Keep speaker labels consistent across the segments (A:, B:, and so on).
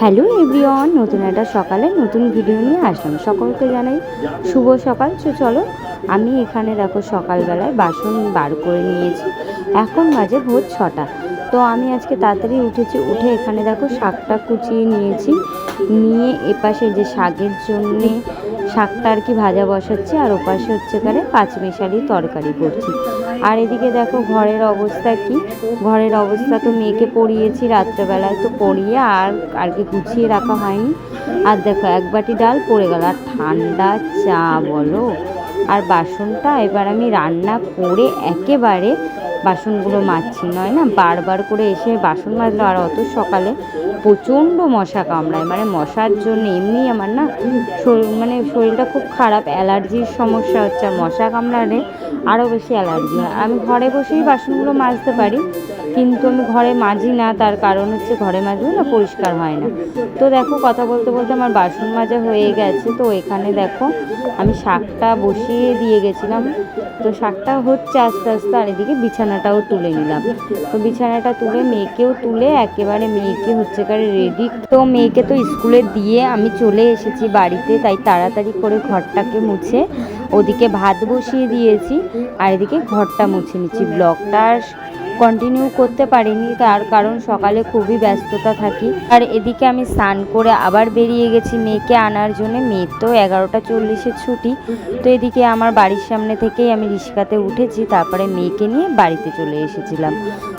A: Hello everyone, নতুন একটা সকালে নতুন ভিডিও নিয়ে আসলাম। সকলকে জানাই শুভ সকাল। চলো আমি এখানে দেখো সকালবেলায় বাসন বার করে নিয়েছি। এখন বাজে ভোর 6টা। তো আমি আজকে তাড়াতাড়ি উঠেছি, উঠে এখানে দেখো শাকটা কুচিয়ে নিয়েছি, নিয়ে এপাশে যে শাকের জন্যে শাকটা আর কি ভাজা বসাচ্ছি, আর ওপাশে হচ্ছে এখানে পাঁচমিশালি তরকারি করছি। আর এদিকে দেখো ঘরের অবস্থা কি, ঘরের অবস্থা তো মেয়েকে পড়িয়েছি রাত্রেবেলায়, তো পড়িয়ে আর কি গুছিয়ে রাখা হয়নি। আর দেখো এক বাটি ডাল পড়ে গেল, আর ঠান্ডা চা বলো। আর বাসনটা এবার আমি রান্না করে একেবারে বাসনগুলো মাজছি, নয় না বারবার করে এসে বাসন মাজলো। আর অত সকালে প্রচণ্ড মশা কামড়ায়, মানে মশার জন্য এমনি আমার না শরীরটা খুব খারাপ, অ্যালার্জির সমস্যা হচ্ছে। আর মশা কামড়ালে আরও বেশি অ্যালার্জি হয়। আমি ঘরে বসেই বাসনগুলো মাজতে পারি, কিন্তু আমি ঘরে মাজি না, তার কারণ হচ্ছে ঘরে মাজলে না পরিষ্কার হয় না। তো দেখো কথা বলতে বলতে আমার বাসন মাজা হয়ে গেছে। তো এখানে দেখো আমি শাকটা বসিয়ে দিয়ে গেছিলাম, তো শাকটা হচ্ছে আস্তে আস্তে। আর এদিকে বিছানাটাও তুলে নিলাম। তো বিছানাটা তুলে মেয়েকেও তুলে একেবারে মেয়েকে হচ্ছে রেডি। তো মেয়েকে তো স্কুলে দিয়ে আমি চলে এসেছি বাড়িতে, তাই তাড়াতাড়ি করে ঘরটাকে মুছে ওদিকে ভাত বসিয়ে দিয়েছি, আর এদিকে ঘরটা মুছে নিচ্ছি। ব্লগটা কন্টিনিউ করতে পারিনি, তার কারণ সকালে খুবই ব্যস্ততা থাকি। আর এদিকে আমি স্নান করে আবার বেরিয়ে গেছি মেয়েকে আনার জন্য। মেয়ের তো 11:40 ছুটি। তো এদিকে আমার বাড়ির সামনে থেকেই আমি রিক্সাতে উঠেছি, তারপরে মেয়েকে নিয়ে বাড়িতে চলে এসেছিলাম।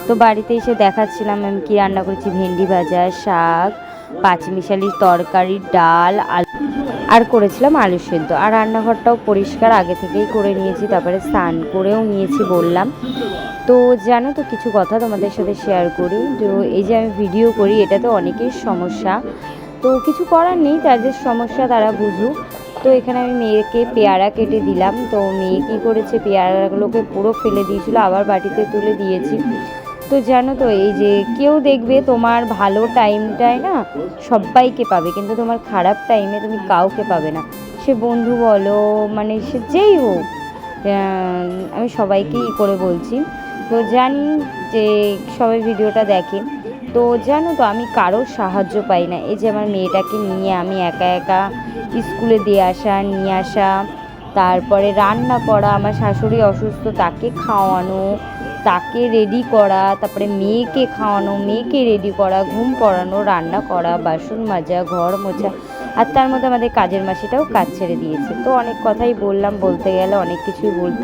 A: তো বাড়িতে এসে দেখাচ্ছিলাম আমি কী রান্না করেছি। ভেন্ডি ভাজা, শাক, পাঁচমিশালি তরকারি, ডাল, আর করেছিলাম আলু সেদ্ধ। আর রান্নাঘরটাও পরিষ্কার আগে থেকেই করে নিয়েছি, তারপরে স্নান করেও নিয়েছি বললাম। তো জানো তো কিছু কথা তোমাদের সাথে শেয়ার করি। তো এই যে আমি ভিডিও করি, এটা তো অনেকের সমস্যা, তো কিছু করার নেই, যাদের সমস্যা তারা বুঝুক। তো এখানে আমি মেয়েকে পেয়ারা কেটে দিলাম। তো মেয়ে কী করেছে, পেয়ারাগুলোকে পুরো ফেলে দিয়েছিল, আবার বাটিতে তুলে দিয়েছি। তো জানো তো এই যে কেউ দেখবে তোমার ভালো টাইমটায় না সবাইকে পাবে, কিন্তু তোমার খারাপ টাইমে তুমি কাউকে পাবে না। সে বন্ধু বলো, মানে সে যেই হোক, আমি সবাইকেই করে বলছি। তো জানি যে সবাই ভিডিওটা দেখে। তো জানো তো আমি কারোর সাহায্য পাই না। এই যে আমার মেয়েটাকে নিয়ে আমি একা একা স্কুলে দিয়ে আসা, নিয়ে আসা, তারপরে রান্না করা, আমার শাশুড়ি অসুস্থ তাকে খাওয়ানো, তাকে রেডি করা, তারপরে মেয়েকে খাওয়ানো, মেয়েকে রেডি করা, ঘুম পড়ানো, রান্না করা, বাসন মাজা, ঘর মোছা, আর তার মধ্যে আমাদের কাজের মাসিটাও কাজ ছেড়ে দিয়েছে। তো অনেক কথাই বললাম, বলতে গেলে অনেক কিছুই বলতে